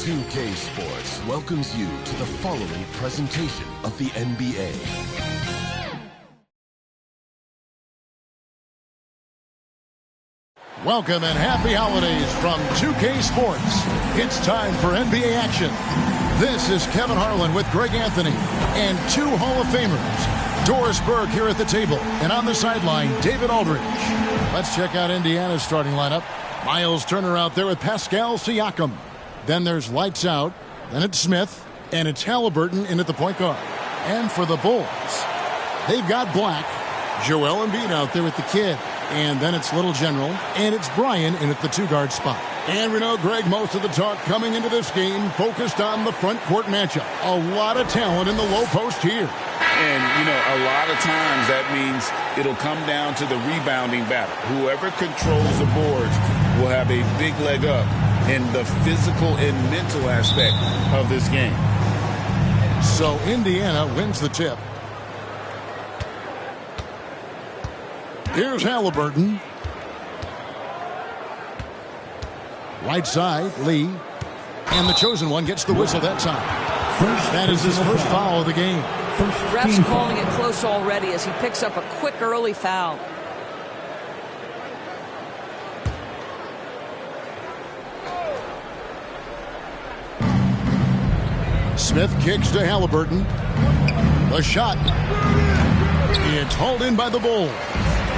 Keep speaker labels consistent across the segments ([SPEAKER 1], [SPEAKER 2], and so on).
[SPEAKER 1] 2K Sports welcomes you to the following presentation of the NBA.
[SPEAKER 2] Welcome and happy holidays from 2K Sports. It's time for NBA action. This is Kevin Harlan with Greg Anthony and two Hall of Famers. Doris Burke here at the table, and on the sideline, David Aldridge. Let's check out Indiana's starting lineup. Miles Turner out there with Pascal Siakam. Then there's lights out. Then it's Smith. And it's Halliburton in at the point guard. And for the Bulls, they've got Black. Joel Embiid out there with the kid. And then it's Little General. And it's Brian in at the two-guard spot. And we know, Greg, most of the talk coming into this game focused on the front court matchup. A lot of talent in the low post here.
[SPEAKER 3] And, you know, a lot of times that means it'll come down to the rebounding battle. Whoever controls the boards will have a big leg up in the physical and mental aspect of this game.
[SPEAKER 2] So Indiana wins the tip. Here's Halliburton. Right side, Lee. And the chosen one gets the whistle that time. That is his first foul of the game.
[SPEAKER 4] Ref's calling it close already as he picks up a quick early foul.
[SPEAKER 2] Smith kicks to Halliburton. The shot. It's hauled in by the Bulls.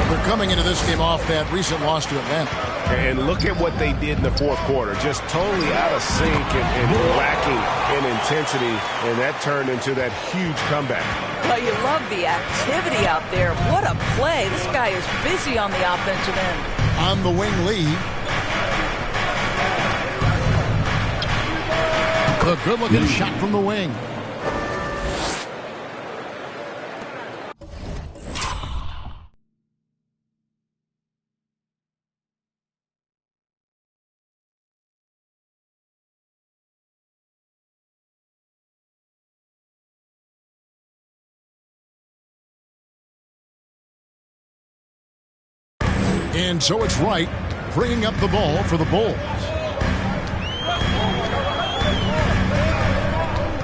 [SPEAKER 2] They're coming into this game off that recent loss to Atlanta.
[SPEAKER 5] And look at what they did in the fourth quarter. Just totally out of sync and lacking in intensity. And that turned into that huge comeback.
[SPEAKER 4] Well, you love the activity out there. What a play. This guy is busy on the offensive end.
[SPEAKER 2] On the wing, Lee. A good-looking shot from the wing. And so it's Wright bringing up the ball for the Bulls.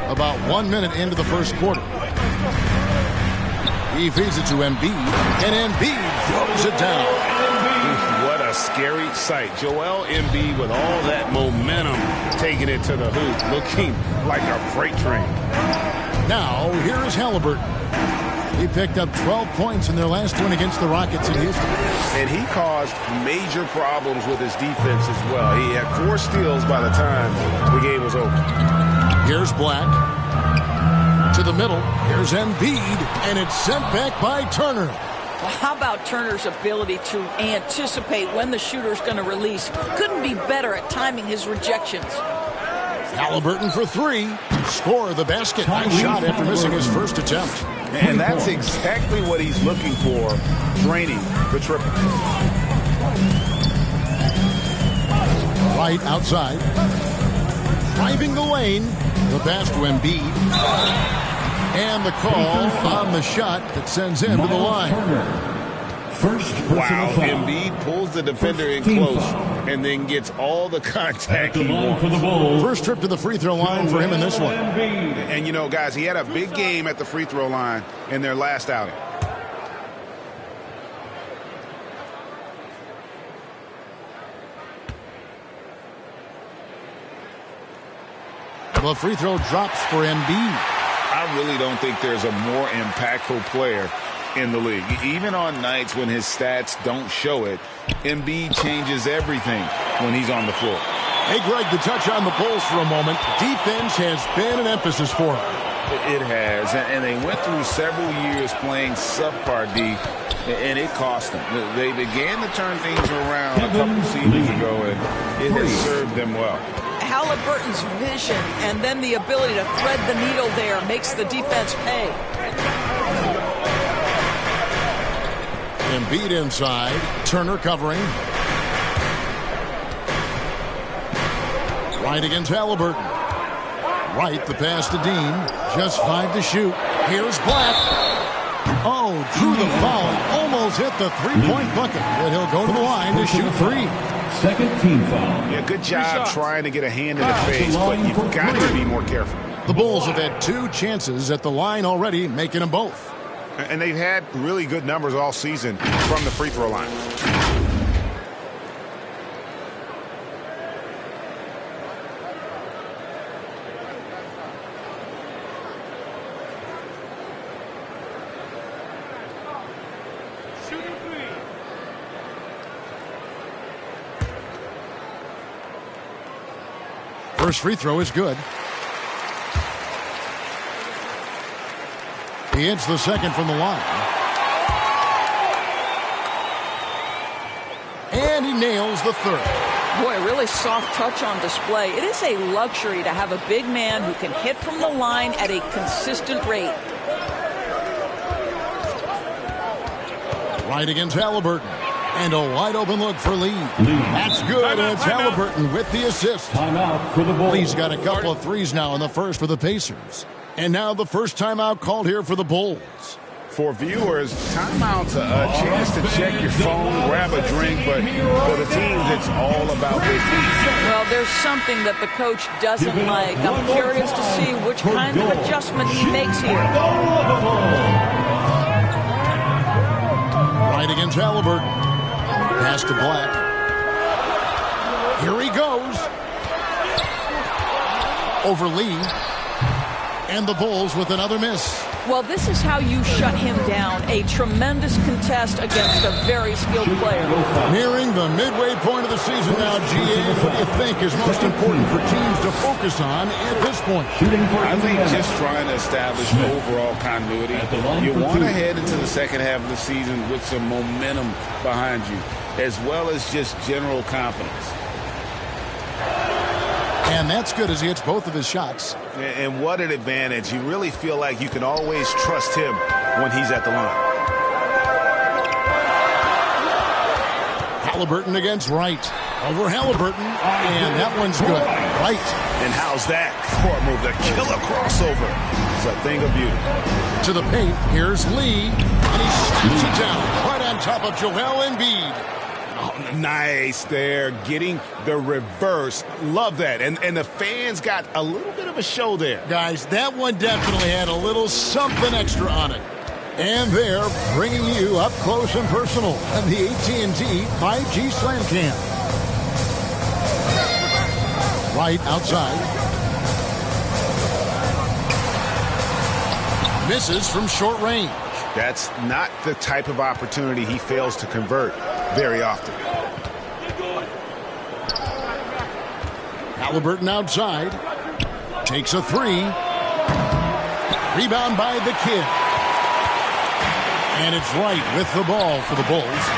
[SPEAKER 2] About 1 minute into the first quarter. He feeds it to Embiid, and Embiid throws it down.
[SPEAKER 3] What a scary sight. Joel Embiid with all that momentum taking it to the hoop, looking like a freight train.
[SPEAKER 2] Now, here's Halliburton. He picked up 12 points in their last win against the Rockets in Houston.
[SPEAKER 3] And he caused major problems with his defense as well. He had 4 steals by the time the game was over.
[SPEAKER 2] Here's Black. To the middle. Here's Embiid. And it's sent back by Turner.
[SPEAKER 4] Well, how about Turner's ability to anticipate when the shooter's going to release? Couldn't be better at timing his rejections.
[SPEAKER 2] Halliburton for 3. Score the basket. Nice shot after missing his first attempt.
[SPEAKER 3] And that's exactly what he's looking for, draining the triple.
[SPEAKER 2] Right outside. Driving the lane. The pass to Embiid. And the call on the shot that sends him to the line.
[SPEAKER 3] Wow, Embiid pulls the defender in close and then gets all the contact he wants.
[SPEAKER 2] First trip to the free throw line for him in this one.
[SPEAKER 3] And, you know, guys, he had a big game at the free throw line in their last outing.
[SPEAKER 2] The free throw drops for Embiid.
[SPEAKER 3] I really don't think there's a more impactful player in the league. Even on nights when his stats don't show it, Embiid changes everything when he's on the floor.
[SPEAKER 2] Hey, Greg, to touch on the Bulls for a moment, defense has been an emphasis for them.
[SPEAKER 3] It has, and they went through several years playing subpar D, and it cost them. They began to turn things around a couple seasons ago, and it has served them well.
[SPEAKER 4] Halliburton's vision and then the ability to thread the needle there makes the defense pay.
[SPEAKER 2] Embiid inside. Turner covering. Right against Halliburton. Right, the pass to Dean. Just 5 to shoot. Here's Black. Oh, drew the foul. Almost hit the three-point bucket. But he'll go to the line to shoot 3.
[SPEAKER 6] second team foul.
[SPEAKER 5] Yeah, good job trying to get a hand in the face, but you've got to be more careful.
[SPEAKER 2] The Bulls have had 2 chances at the line already, making them both.
[SPEAKER 5] And they've had really good numbers all season from the free throw line.
[SPEAKER 2] First free throw is good. He hits the second from the line. And he nails the third.
[SPEAKER 4] Boy, a really soft touch on display. It is a luxury to have a big man who can hit from the line at a consistent rate.
[SPEAKER 2] Right against Halliburton. And a wide open look for Lee. That's good, and it's Halliburton with the assist.
[SPEAKER 6] Timeout for the Bulls.
[SPEAKER 2] Lee's got a couple of threes now in the first for the Pacers. And now the first timeout called here for the Bulls.
[SPEAKER 3] For viewers, timeout's a chance to check your phone, grab a drink, but for the teams, it's all about their feet.
[SPEAKER 4] Well, there's something that the coach doesn't like. I'm curious to see which kind of adjustment he makes here.
[SPEAKER 2] Right against Halliburton. Pass to Black. Here he goes. Over Lee. And the Bulls with another miss.
[SPEAKER 4] Well, this is how you shut him down. A tremendous contest against a very skilled player.
[SPEAKER 2] Nearing the midway point of the season now, GA. What do you think is most important for teams to focus on at this point?
[SPEAKER 3] I think just trying to establish overall continuity. You want to head into the second half of the season with some momentum behind you, as well as just general confidence.
[SPEAKER 2] And that's good as he hits both of his shots.
[SPEAKER 5] And what an advantage. You really feel like you can always trust him when he's at the line.
[SPEAKER 2] Halliburton against Wright. Over Halliburton. And that one's good. Wright.
[SPEAKER 5] And how's that? Court move, the killer crossover. It's a thing of beauty.
[SPEAKER 2] To the paint. Here's Lee. And he slaps it down. Right on top of Joel Embiid.
[SPEAKER 5] Oh, nice there, getting the reverse. Love that. And the fans got a little bit of a show there.
[SPEAKER 2] Guys, that one definitely had a little something extra on it. And they're bringing you up close and personal on the AT&T 5G Slam Cam. Right outside. Misses from short range.
[SPEAKER 5] That's not the type of opportunity he fails to convert very often.
[SPEAKER 2] Halliburton outside. Takes a three. Rebound by the kid. And it's Wright with the ball for the Bulls.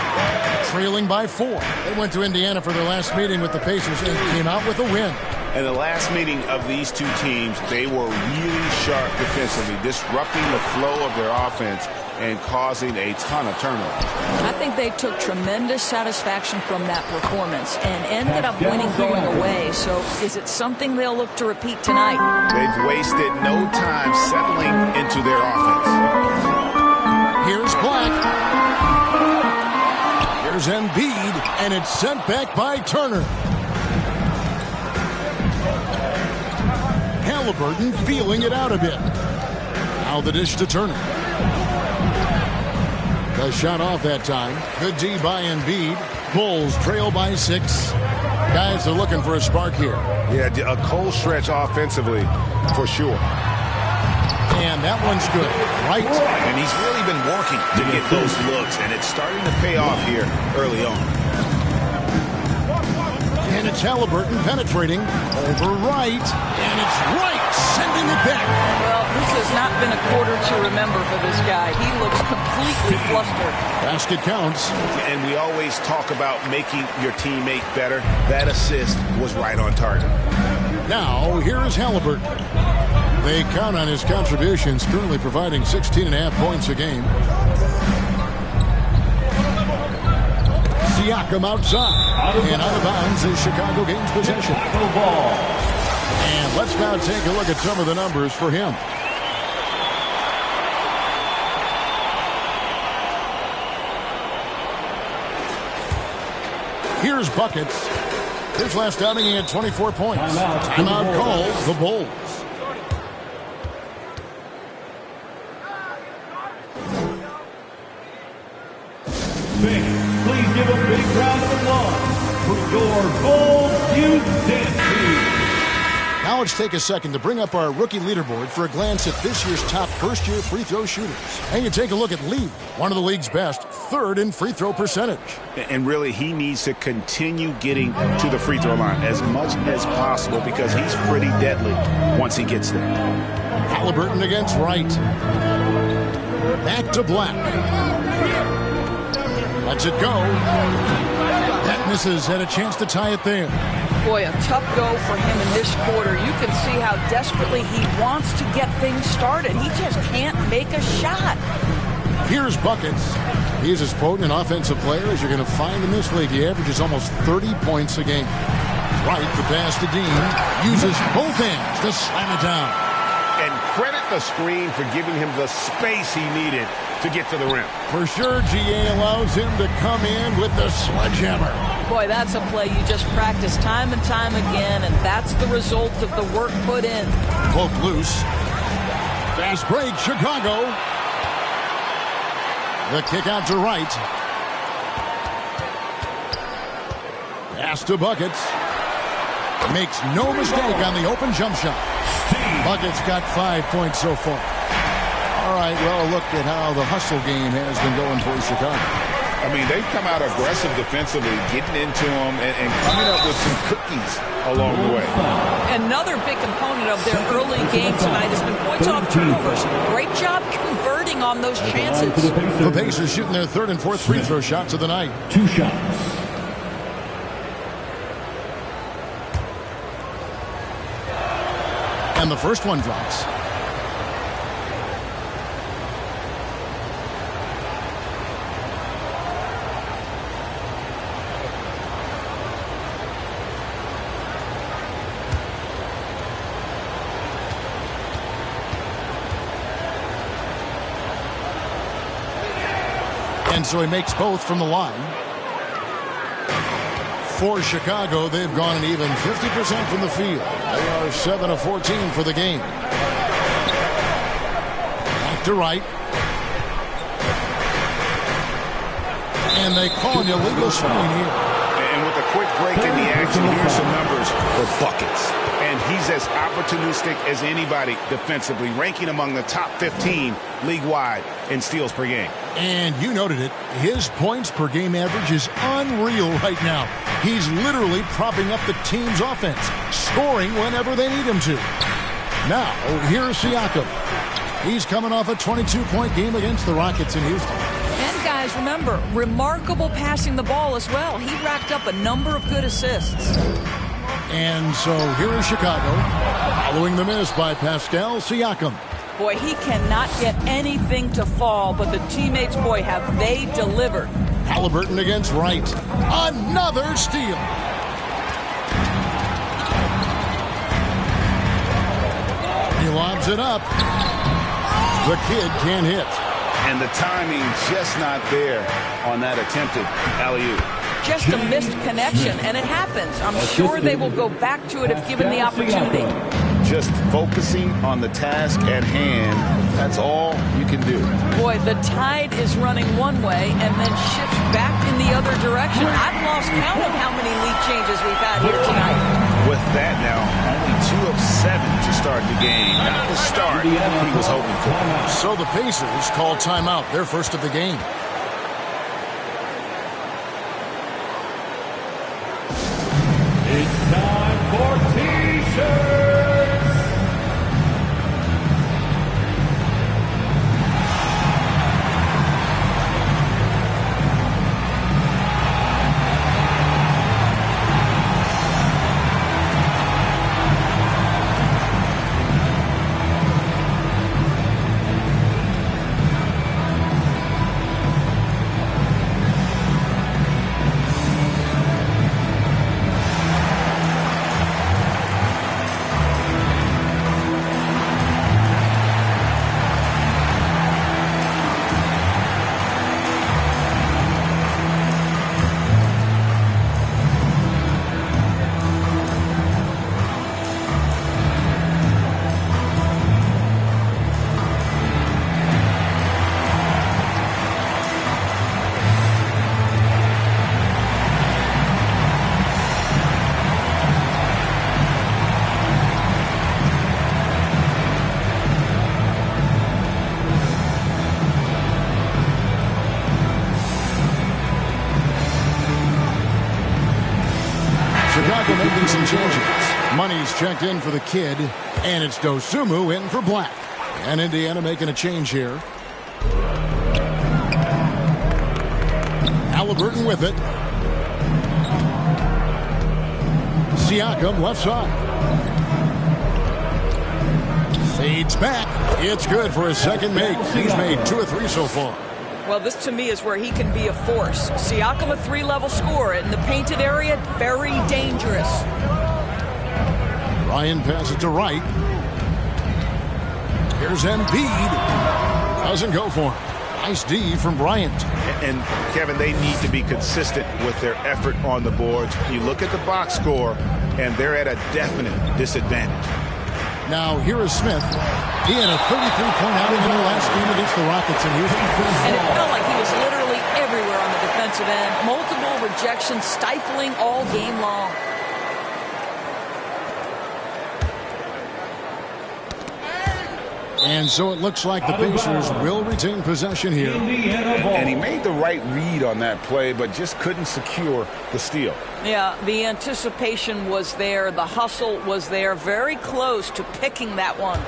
[SPEAKER 2] Trailing by 4. They went to Indiana for their last meeting with the Pacers and came out with a win.
[SPEAKER 5] In the last meeting of these two teams, they were really sharp defensively, disrupting the flow of their offense and causing a ton of turnovers.
[SPEAKER 4] I think they took tremendous satisfaction from that performance and ended up winning going away. So is it something they'll look to repeat tonight?
[SPEAKER 5] They've wasted no time settling into their offense.
[SPEAKER 2] Here's Black. Here's Embiid, and it's sent back by Turner. Halliburton feeling it out a bit. Now the dish to Turner. The shot off that time. Good D by Embiid. Bulls trail by 6. Guys are looking for a spark here.
[SPEAKER 5] Yeah, a cold stretch offensively for sure.
[SPEAKER 2] And that one's good. Right.
[SPEAKER 5] And he's really been working to get those looks, and it's starting to pay off here early on.
[SPEAKER 2] And it's Halliburton penetrating over Wright. And it's Wright sending it back.
[SPEAKER 4] Well, this has not been a quarter to remember for this guy. He looks completely flustered.
[SPEAKER 2] Basket counts.
[SPEAKER 5] And we always talk about making your teammate better. That assist was right on target.
[SPEAKER 2] Now, here is Halliburton. They count on his contributions, currently providing 16.5 points a game. Siakam outside. And out of bounds as Chicago gains possession. And let's now take a look at some of the numbers for him. Here's buckets. His last outing, he had 24 points. Timeout calls the Bulls.
[SPEAKER 6] Please give a big round of applause for your Bulls Youth Dance Team.
[SPEAKER 2] Now let's take a second to bring up our rookie leaderboard for a glance at this year's top first-year free throw shooters. And you take a look at Lee, one of the league's best, third in free throw percentage.
[SPEAKER 5] And really, he needs to continue getting to the free throw line as much as possible because he's pretty deadly once he gets there.
[SPEAKER 2] Halliburton against Wright. Back to Black. Lets it go. That misses. Had a chance to tie it there.
[SPEAKER 4] Boy, a tough go for him in this quarter. You can see how desperately he wants to get things started. He just can't make a shot.
[SPEAKER 2] Here's buckets. He's as potent an offensive player as you're going to find in this league. He averages almost 30 points a game. Wright, the pass to Dean, uses both hands to slam it down.
[SPEAKER 5] And credit the screen for giving him the space he needed to get to the rim.
[SPEAKER 2] For sure, GA allows him to come in with the sledgehammer.
[SPEAKER 4] Boy, that's a play you just practice time and time again, and that's the result of the work put in.
[SPEAKER 2] Poke loose. Fast break, Chicago. The kick out to Wright. Pass to Buckets. Makes no mistake on the open jump shot. Buckets got 5 points so far. All right, well, look at how the hustle game has been going for Chicago.
[SPEAKER 5] I mean, they've come out aggressive defensively, getting into them and coming up with some cookies along the way.
[SPEAKER 4] Another big component of their early game tonight has been points off turnovers. Great job converting on those chances.
[SPEAKER 2] The Pacers shooting their third and fourth free throw shots of the night.
[SPEAKER 6] 2 shots.
[SPEAKER 2] And the first one drops. And so he makes both from the line. For Chicago, they've gone an even 50% from the field. They are 7 of 14 for the game. Back to Wright. And they call an illegal screen here.
[SPEAKER 5] And with a quick break in the action, here's some numbers for buckets. And he's as opportunistic as anybody defensively, ranking among the top 15 league-wide in steals per game.
[SPEAKER 2] And you noted it. His points per game average is unreal right now. He's literally propping up the team's offense, scoring whenever they need him to. Now, here's Siakam. He's coming off a 22-point game against the Rockets in Houston.
[SPEAKER 4] And guys, remember, remarkable passing the ball as well. He racked up a number of good assists.
[SPEAKER 2] And so here is Chicago, following the miss by Pascal Siakam.
[SPEAKER 4] Boy, he cannot get anything to fall, but the teammates, boy, have they delivered.
[SPEAKER 2] Halliburton against Wright. Another steal. He lobs it up. The kid can't hit.
[SPEAKER 5] And the timing just not there on that attempted alley-oop.
[SPEAKER 4] Just a missed connection, and it happens. I'm sure they will go back to it if given the opportunity.
[SPEAKER 5] Just focusing on the task at hand, that's all you can do.
[SPEAKER 4] Boy, the tide is running one way and then shifts back in the other direction. I've lost count of how many lead changes we've had here tonight.
[SPEAKER 5] With that now, only 2 of 7 to start the game. Not the start he was hoping for.
[SPEAKER 2] So the Pacers call timeout, their first of the game.
[SPEAKER 6] It's time for T-shirts.
[SPEAKER 2] making some changes. Money's checked in for the kid, and it's Dosumu in for Black. And Indiana making a change here. Halliburton with it. Siakam left side. Fades back. It's good for his second make. He's made 2 of 3 so far.
[SPEAKER 4] Well, this to me is where he can be a force. Siakam, a 3-level scorer in the painted area, very dangerous.
[SPEAKER 2] Ryan passes to Wright. Here's Embiid. Doesn't go for him. Nice D from Bryant.
[SPEAKER 5] And Kevin, they need to be consistent with their effort on the boards. You look at the box score, and they're at a definite disadvantage.
[SPEAKER 2] Now, here is Smith. He had a 33-point outing in their last game against the Rockets in Houston.
[SPEAKER 4] And it felt like he was literally everywhere on the defensive end. Multiple rejections, stifling all game long.
[SPEAKER 2] And so it looks like the Pacers will retain possession here.
[SPEAKER 3] And he made the right read on that play, but just couldn't secure the steal.
[SPEAKER 4] Yeah, the anticipation was there. The hustle was there. Very close to picking that one.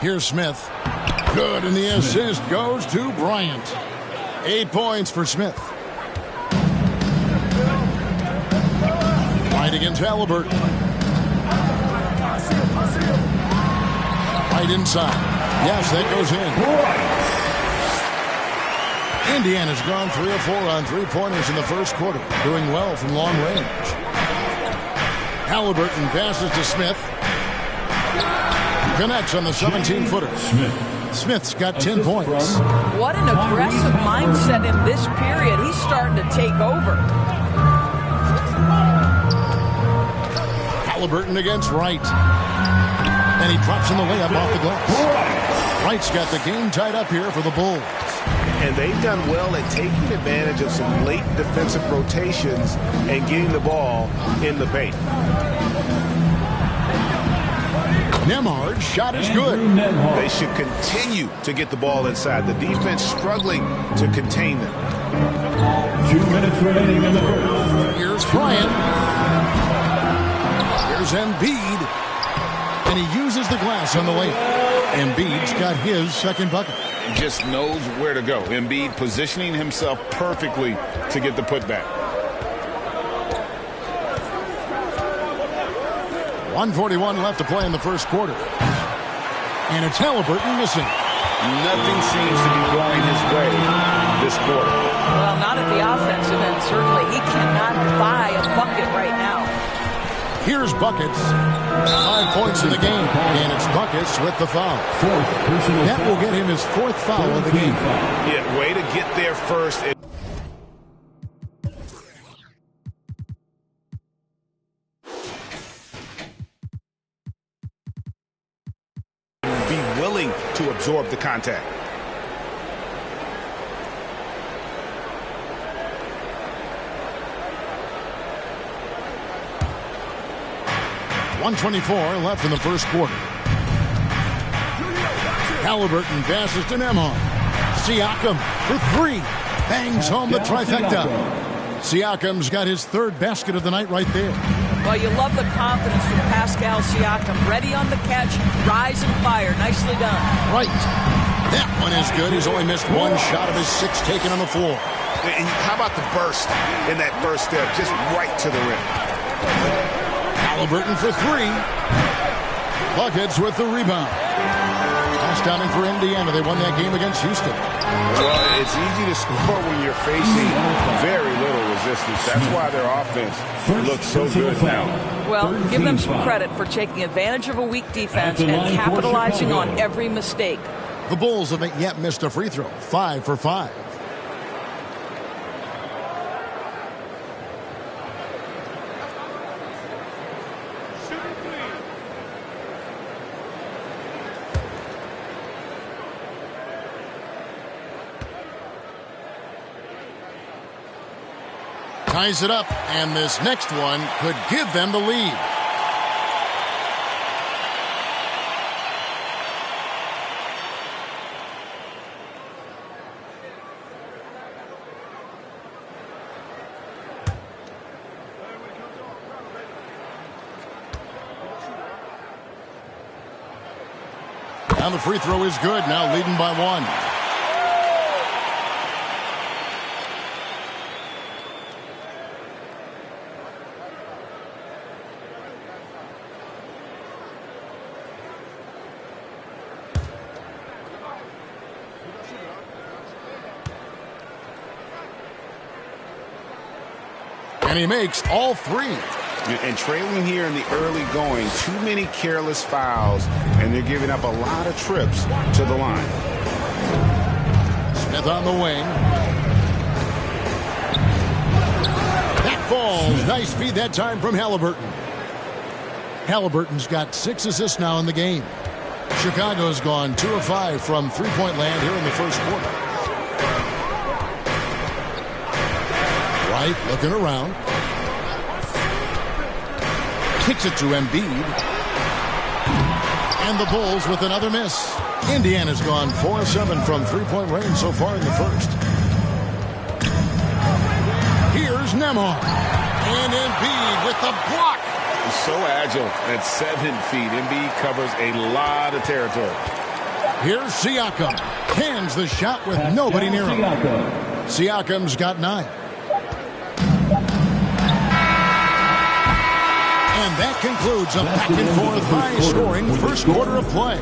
[SPEAKER 2] Here's Smith. Good, and the assist goes to Bryant. 8 points for Smith. Right against Halliburton. Right inside. Yes, that goes in. Indiana's gone 3 of 4 on 3-pointers in the first quarter. Doing well from long range. Halliburton passes to Smith. Connects on the 17-footer. Smith's got 10 points.
[SPEAKER 4] What an aggressive mindset in this period. He's starting to take over.
[SPEAKER 2] Halliburton against Wright. And he drops in the layup off the glass. Wright's got the game tied up here for the Bulls.
[SPEAKER 5] And they've done well at taking advantage of some late defensive rotations and getting the ball in the paint.
[SPEAKER 2] Nembhard's shot is good.
[SPEAKER 5] They should continue to get the ball inside. The defense struggling to contain them.
[SPEAKER 6] 2 minutes remaining in the first.
[SPEAKER 2] Here's Bryant. Here's Embiid. And he uses the glass on the layup. Embiid's got his second bucket.
[SPEAKER 3] He just knows where to go. Embiid positioning himself perfectly to get the putback.
[SPEAKER 2] 1:41 left to play in the first quarter. And it's Halliburton missing.
[SPEAKER 3] Nothing seems to be going his way this quarter.
[SPEAKER 4] Well, not at the offensive end, certainly. He cannot buy a bucket right now.
[SPEAKER 2] Here's Buckets. 5 points in the game. And it's Buckets with the foul. That will get him his 4th foul of the game.
[SPEAKER 5] Yeah, way to get there first. Be willing to absorb the contact.
[SPEAKER 2] .124 left in the first quarter. Halliburton passes to Nembhard. Siakam for 3. Bangs home the trifecta. Siakam's got his 3rd basket of the night right there.
[SPEAKER 4] Well, you love the confidence from Pascal Siakam. Ready on the catch, rise and fire. Nicely done.
[SPEAKER 2] Right. That one is good. He's only missed 1 shot of his 6 taken on the floor.
[SPEAKER 5] And how about the burst in that first step? Just right to the rim.
[SPEAKER 2] Halliburton for 3. Buckets with the rebound. Last outing for Indiana. They won that game against Houston.
[SPEAKER 5] Well, it's easy to score when you're facing very little resistance. That's why their offense looks so good now.
[SPEAKER 4] Well, give them some credit for taking advantage of a weak defense and capitalizing on every mistake.
[SPEAKER 2] The Bulls haven't yet missed a free throw. 5 for 5. Ties it up, and this next one could give them the lead. And the free throw is good. Now leading by 1. And he makes all 3.
[SPEAKER 5] And trailing here in the early going, too many careless fouls, and they're giving up a lot of trips to the line.
[SPEAKER 2] Smith on the wing. That falls. Nice feed that time from Halliburton. Halliburton's got 6 assists now in the game. Chicago's gone 2 of 5 from three-point land here in the first quarter. Wright looking around. Kicks it to Embiid. And the Bulls with another miss. Indiana's gone 4 of 7 from three-point range so far in the first. Here's Nembhard. And Embiid with the block.
[SPEAKER 3] He's so agile at 7 feet. Embiid covers a lot of territory.
[SPEAKER 2] Here's Siakam. Cans the shot with nobody near him. Siakam's got 9. And that concludes a back-and-forth high-scoring first quarter of play.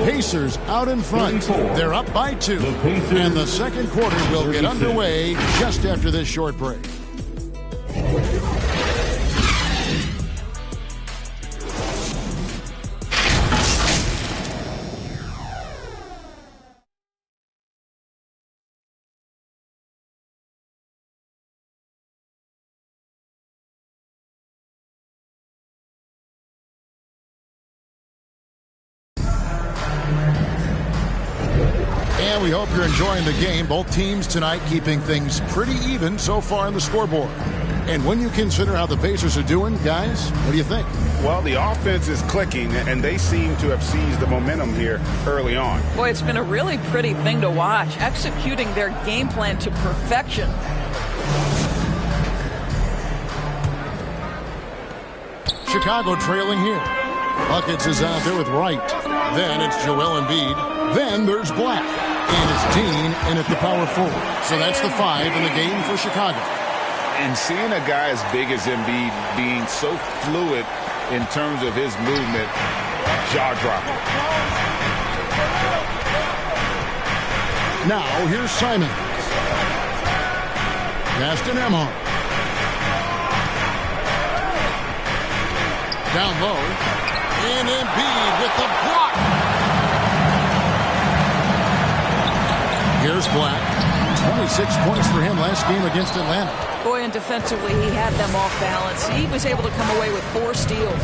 [SPEAKER 2] Pacers out in front. They're up by 2. And the second quarter will get underway just after this short break. And we hope you're enjoying the game. Both teams tonight keeping things pretty even so far on the scoreboard. And when you consider how the Pacers are doing, guys, what do you think?
[SPEAKER 5] Well, the offense is clicking, and they seem to have seized the momentum here early on.
[SPEAKER 4] Boy, it's been a really pretty thing to watch, executing their game plan to perfection.
[SPEAKER 2] Chicago trailing here. Buckets is out there with Wright. Then it's Joel Embiid. Then there's Black. And it's Dean in at the power forward. So that's the 5 in the game for Chicago.
[SPEAKER 3] And seeing a guy as big as Embiid being so fluid in terms of his movement, jaw-dropping.
[SPEAKER 2] Now here's Simon. Pass to Nembhard. Down low. And Embiid with the block. Here's Black. 26 points for him last game against Atlanta.
[SPEAKER 4] Boy, and defensively, he had them off balance. He was able to come away with 4 steals.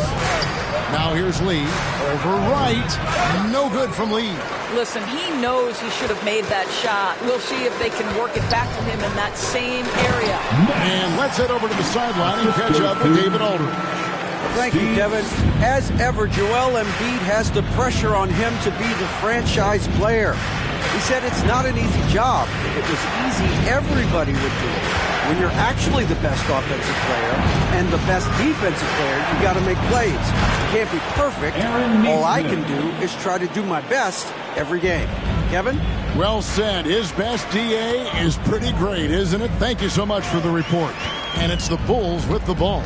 [SPEAKER 2] Now here's Lee. Over Wright. No good from Lee.
[SPEAKER 4] Listen, he knows he should have made that shot. We'll see if they can work it back to him in that same area.
[SPEAKER 2] And let's head over to the sideline and catch up with David Aldridge.
[SPEAKER 7] Thank you, Kevin. As ever, Joel Embiid has the pressure on him to be the franchise player. He said it's not an easy job. If it was easy, everybody would do it. When you're actually the best offensive player and the best defensive player, you got to make plays. You can't be perfect. All I can do is try to do my best every game. Kevin?
[SPEAKER 2] Well said. His best DA is pretty great, isn't it? Thank you so much for the report. And it's the Bulls with the ball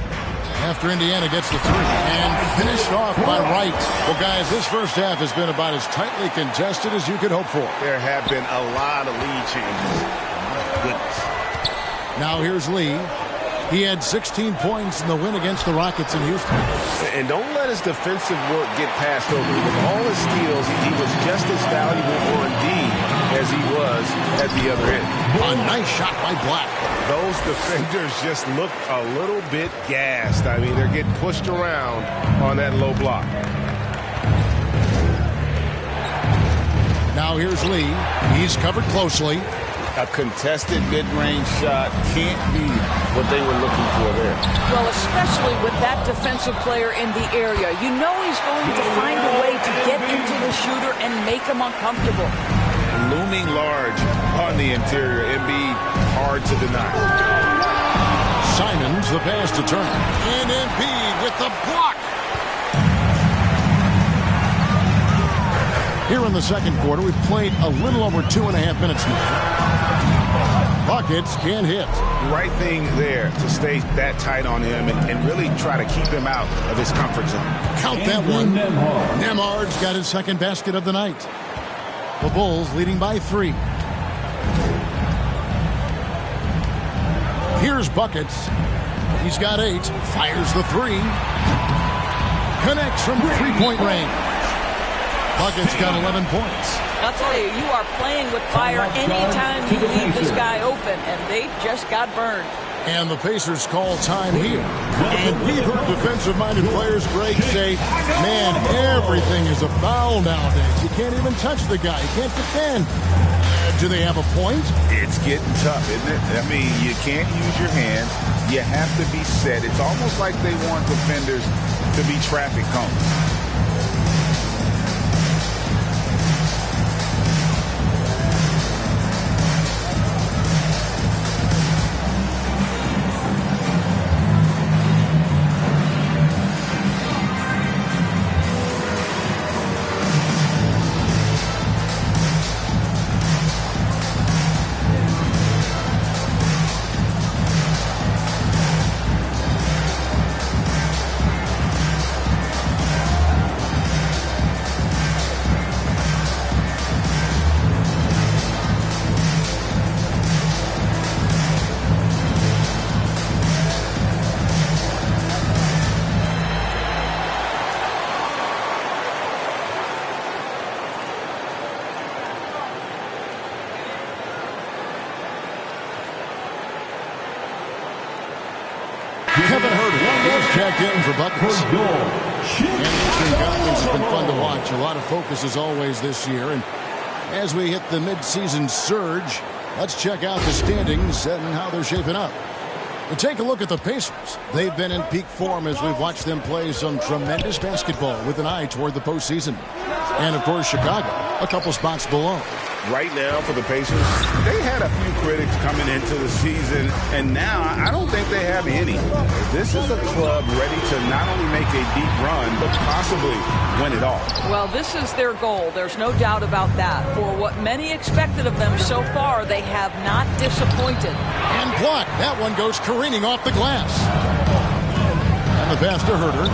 [SPEAKER 2] after Indiana gets the 3 and finished off by Wright. Well, guys, this first half has been about as tightly contested as you could hope for.
[SPEAKER 5] There have been a lot of lead changes. My goodness.
[SPEAKER 2] Now here's Lee. He had 16 points in the win against the Rockets in Houston.
[SPEAKER 3] And don't let his defensive work get passed over. With all his steals, he was just as valuable on D as he was at the other end.
[SPEAKER 2] A nice shot by Black.
[SPEAKER 5] Those defenders just look a little bit gassed. I mean, they're getting pushed around on that low block.
[SPEAKER 2] Now here's Lee. He's covered closely.
[SPEAKER 3] A contested mid-range shot can't be what they were looking for there.
[SPEAKER 4] Well, especially with that defensive player in the area. You know he's going to find a way to get into the shooter and make him uncomfortable.
[SPEAKER 3] Looming large on the interior. Embiid hard to deny.
[SPEAKER 2] Simons the pass to Turner. And Embiid with the block. Here in the second quarter, we've played a little over 2.5 minutes now. Buckets can't hit.
[SPEAKER 5] Right thing there to stay that tight on him and really try to keep him out of his comfort zone.
[SPEAKER 2] Count that one. Nemhard's got his second basket of the night. The Bulls leading by 3. Here's Buckets. He's got 8. Fires the 3. Connects from three-point range. Buckets got 11 points.
[SPEAKER 4] I'll tell you, you are playing with fire anytime you leave this guy open, and they just got burned.
[SPEAKER 2] And the Pacers call time here. And we've heard defensive-minded players, Greg, say, man, everything is a foul nowadays. You can't even touch the guy. You can't defend. Do they have a point?
[SPEAKER 5] It's getting tough, isn't it? I mean, you can't use your hands. You have to be set. It's almost like they want defenders to be traffic cones.
[SPEAKER 2] Kevin Herter checked in for Buckets. And the Eastern Conference has been fun to watch. A lot of focus as always this year. And as we hit the midseason surge, let's check out the standings and how they're shaping up. But take a look at the Pacers. They've been in peak form as we've watched them play some tremendous basketball with an eye toward the postseason. And, of course, Chicago, a couple spots below.
[SPEAKER 5] Right now for the Pacers, they had a few critics coming into the season, and now I don't think they have any. This is a club ready to not only make a deep run, but possibly win it all.
[SPEAKER 4] Well, this is their goal. There's no doubt about that. For what many expected of them so far, they have not disappointed.
[SPEAKER 2] And blocked. That one goes careening off the glass. And the pass to Herter.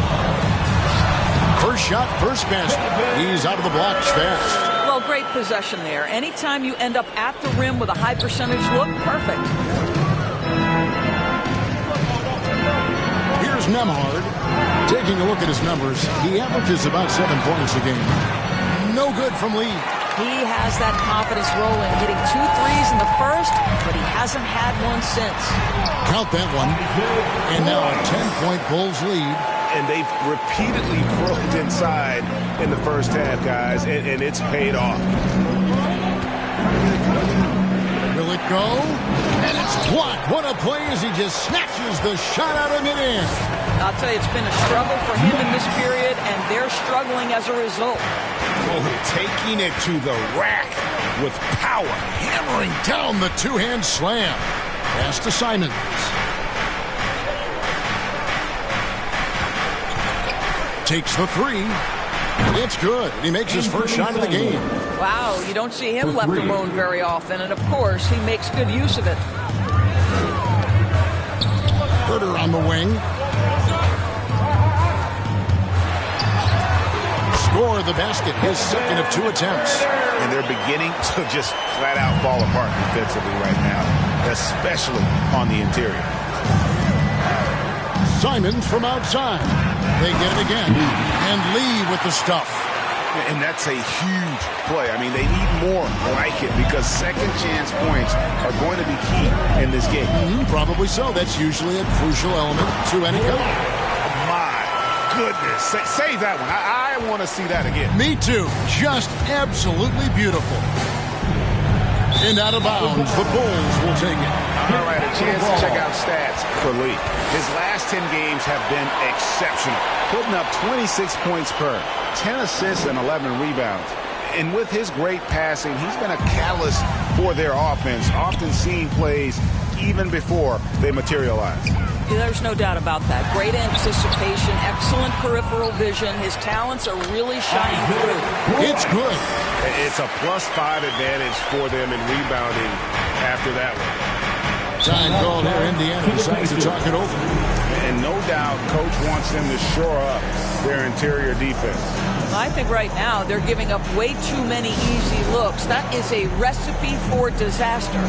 [SPEAKER 2] First shot, first basket. He's out of the blocks fast.
[SPEAKER 4] Well, great possession there. Anytime you end up at the rim with a high percentage look, perfect.
[SPEAKER 2] Here's Nemhard. Taking a look at his numbers, he averages about 7 points a game. No good from Lee.
[SPEAKER 4] He has that confidence rolling, hitting 2 threes in the first, but he hasn't had one since.
[SPEAKER 2] Count that one. And now a 10-point Bulls lead.
[SPEAKER 5] And they've repeatedly probed inside in the first half, guys, and it's paid off.
[SPEAKER 2] Will it go? And it's blocked. What a play as he just snatches the shot out of midair.
[SPEAKER 4] I'll tell you, it's been a struggle for him in this period, and they're struggling as a result.
[SPEAKER 5] Oh, taking it to the rack with power.
[SPEAKER 2] Hammering down the two-hand slam. Pass to Simons. Takes the 3. It's good. He makes his first shot of the game.
[SPEAKER 4] Wow, you don't see him left alone very often, and of course, he makes good use of it.
[SPEAKER 2] Herter on the wing. Score the basket, his second of 2 attempts.
[SPEAKER 5] And they're beginning to just flat out fall apart defensively right now, especially on the interior.
[SPEAKER 2] Simons from outside. They get it again. And Lee with the stuff.
[SPEAKER 5] And that's a huge play. I mean, they need more like it because second chance points are going to be key in this game.
[SPEAKER 2] Probably so. That's usually a crucial element to any game.
[SPEAKER 5] My goodness. Save that one. I want to see that again.
[SPEAKER 2] Me too. Just absolutely beautiful. And out of bounds, the Bulls will take it.
[SPEAKER 5] All right, a chance to check out stats for Lee. His last 10 games have been exceptional, putting up 26 points per, 10 assists, and 11 rebounds. And with his great passing, he's been a catalyst for their offense, often seeing plays even before they materialize.
[SPEAKER 4] There's no doubt about that. Great anticipation, excellent peripheral vision. His talents are really shining through.
[SPEAKER 2] It's good.
[SPEAKER 5] It's a +5 advantage for them in rebounding after that one.
[SPEAKER 2] Time called here. Indiana decides to talk it over.
[SPEAKER 5] And no doubt, Coach wants them to shore up their interior defense.
[SPEAKER 4] I think right now they're giving up way too many easy looks. That is a recipe for disaster.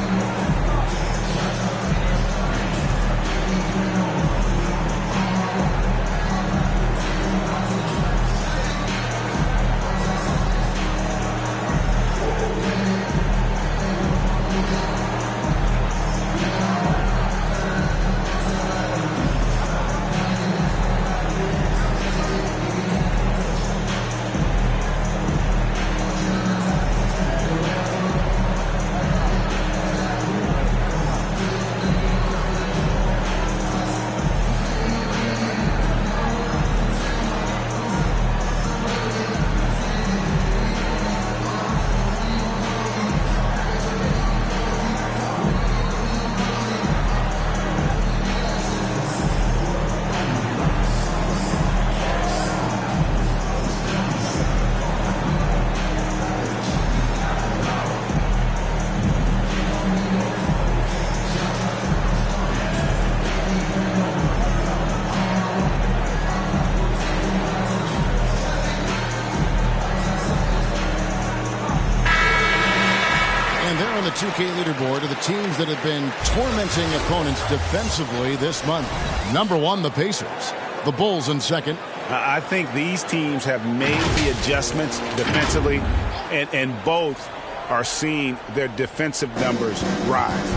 [SPEAKER 2] The 2K leaderboard are the teams that have been tormenting opponents defensively this month. Number 1, the Pacers. The Bulls in second.
[SPEAKER 5] I think these teams have made the adjustments defensively, and both are seeing their defensive numbers rise.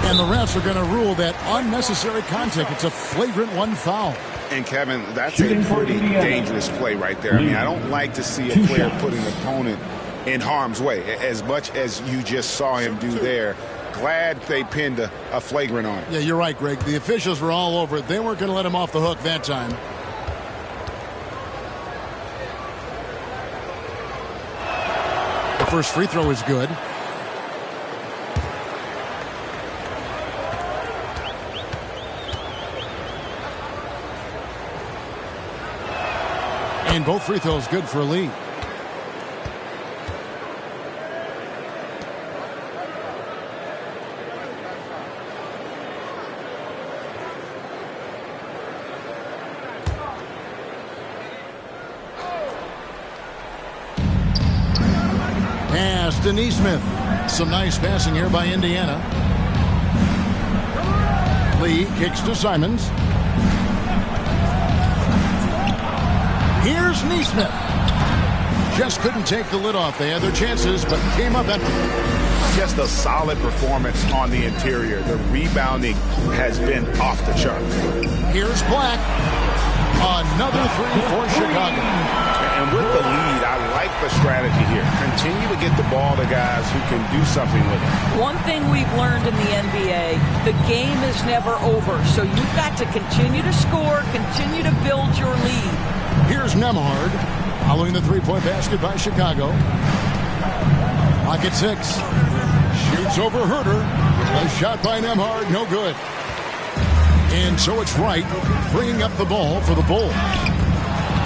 [SPEAKER 2] And the refs are going to rule that unnecessary contact. It's a flagrant 1 foul.
[SPEAKER 5] And, Kevin, that's a pretty dangerous play right there. I mean, I don't like to see a player put an opponent in harm's way, as much as you just saw him do there. Glad they pinned a flagrant on him.
[SPEAKER 2] Yeah, you're right, Greg. The officials were all over it. They weren't going to let him off the hook that time. The first free throw is good. And both free throws good for a lead. Denise Smith. Some nice passing here by Indiana. Lee kicks to Simons. Here's Neesmith. Just couldn't take the lid off. They had their chances, but came up empty.
[SPEAKER 5] Just a solid performance on the interior. The rebounding has been off the charts.
[SPEAKER 2] Here's Black. Another three for Chicago.
[SPEAKER 5] And with the lead, I like the strategy here. Continue to get the ball to guys who can do something with it.
[SPEAKER 4] One thing we've learned in the NBA, the game is never over. So you've got to continue to score, continue to build your lead.
[SPEAKER 2] Here's Nemhard, following the three-point basket by Chicago. Pocket 6. Shoots over Herter. A shot by Nemhard, no good. And so it's Wright bringing up the ball for the Bulls.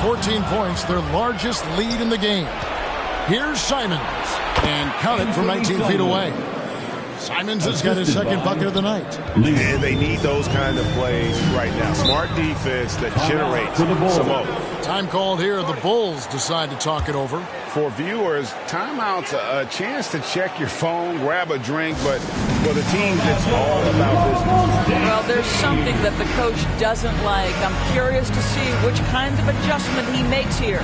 [SPEAKER 2] 14 points, their largest lead in the game. Here's Simons, and counted from 19 feet away. Simons has got his second bucket of the night.
[SPEAKER 5] And they need those kind of plays right now. Smart defense that generates some more.
[SPEAKER 2] Time called here. The Bulls decide to talk it over.
[SPEAKER 5] For viewers, timeout's a chance to check your phone, grab a drink, but for the team, it's all about business.
[SPEAKER 4] Well, there's something that the coach doesn't like. I'm curious to see which kind of adjustment he makes here.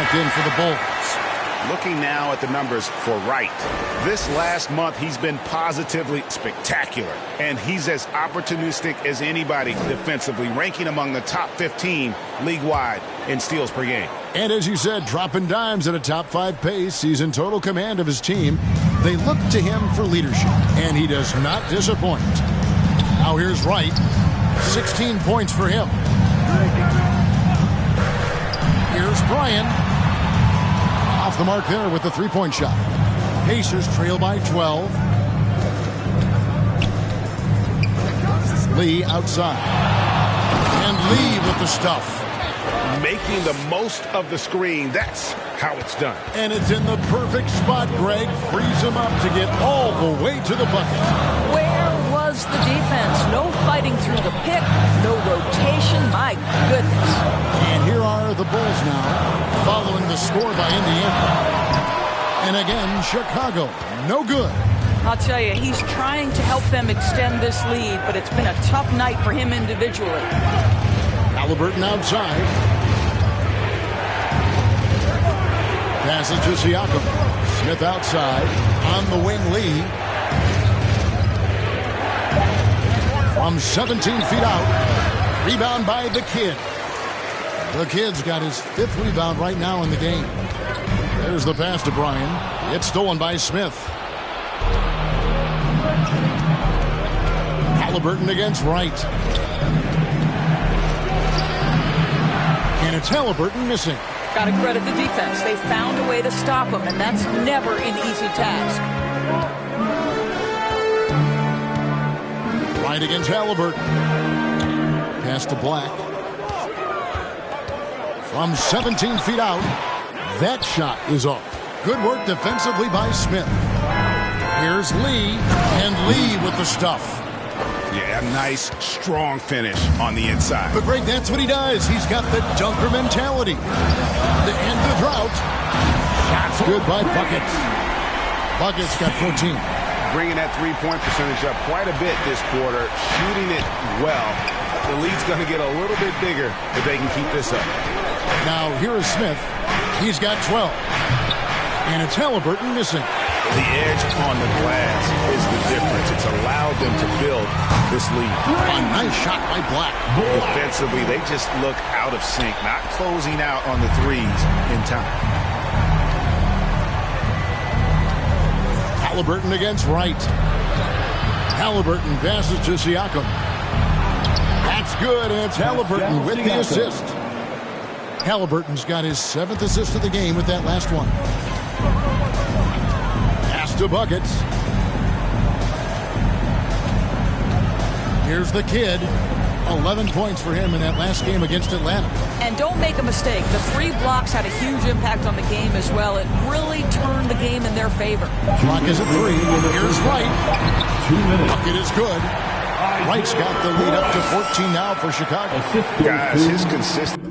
[SPEAKER 2] checked in for the Bulls.
[SPEAKER 5] Looking now at the numbers for Wright. This last month, he's been positively spectacular. And he's as opportunistic as anybody defensively, ranking among the top 15 league-wide in steals per game.
[SPEAKER 2] And as you said, dropping dimes at a top-5 pace. He's in total command of his team. They look to him for leadership, and he does not disappoint. Now here's Wright. 16 points for him. Here's Bryan. Off the mark there with the three-point shot. Pacers trail by 12. Lee outside. And Lee with the stuff.
[SPEAKER 5] Making the most of the screen. That's how it's done.
[SPEAKER 2] And it's in the perfect spot, Greg. Frees him up to get all the way to the bucket.
[SPEAKER 4] Where was the defense? No fighting through the pick, no rotation. My goodness.
[SPEAKER 2] And here are the Bulls now, following the score by Indiana. And again, Chicago, no good.
[SPEAKER 4] I'll tell you, he's trying to help them extend this lead, but it's been a tough night for him individually.
[SPEAKER 2] Halliburton outside. Passes to Siakam. Smith outside. On the wing, Lee. From 17 feet out. Rebound by the Kid. The Kid's got his 5th rebound right now in the game. There's the pass to Bryan. It's stolen by Smith. Halliburton against Wright. And it's Halliburton missing.
[SPEAKER 4] Got to credit the defense. They found a way to stop him, and that's never an easy task.
[SPEAKER 2] Wright against Halliburton. Pass to Black. From 17 feet out, that shot is off. Good work defensively by Smith. Here's Lee, and Lee with the stuff.
[SPEAKER 5] Yeah, a nice, strong finish on the inside.
[SPEAKER 2] But Greg, that's what he does. He's got the dunker mentality. To end the drought. Shots good by Buckets. Buckets got 14.
[SPEAKER 5] Bringing that three-point percentage up quite a bit this quarter. Shooting it well. The lead's going to get a little bit bigger if they can keep this up.
[SPEAKER 2] Now, here is Smith. He's got 12. And it's Halliburton missing.
[SPEAKER 5] The edge on the glass is the difference. It's allowed them to build this lead.
[SPEAKER 2] A nice shot by Black.
[SPEAKER 5] Defensively, they just look out of sync, not closing out on the threes in time.
[SPEAKER 2] Halliburton against Wright. Halliburton passes to Siakam. That's good, and it's Halliburton with the assist. Halliburton's got his 7th assist of the game with that last one. Pass to Buckets. Here's the Kid. 11 points for him in that last game against Atlanta.
[SPEAKER 4] And don't make a mistake, the 3 blocks had a huge impact on the game as well. It really turned the game in their favor.
[SPEAKER 2] Clock is at 3. Here's Wright.
[SPEAKER 6] 2 minutes.
[SPEAKER 2] Bucket is good. Wright's got the lead up to 14 now for Chicago.
[SPEAKER 5] Guys, his consistent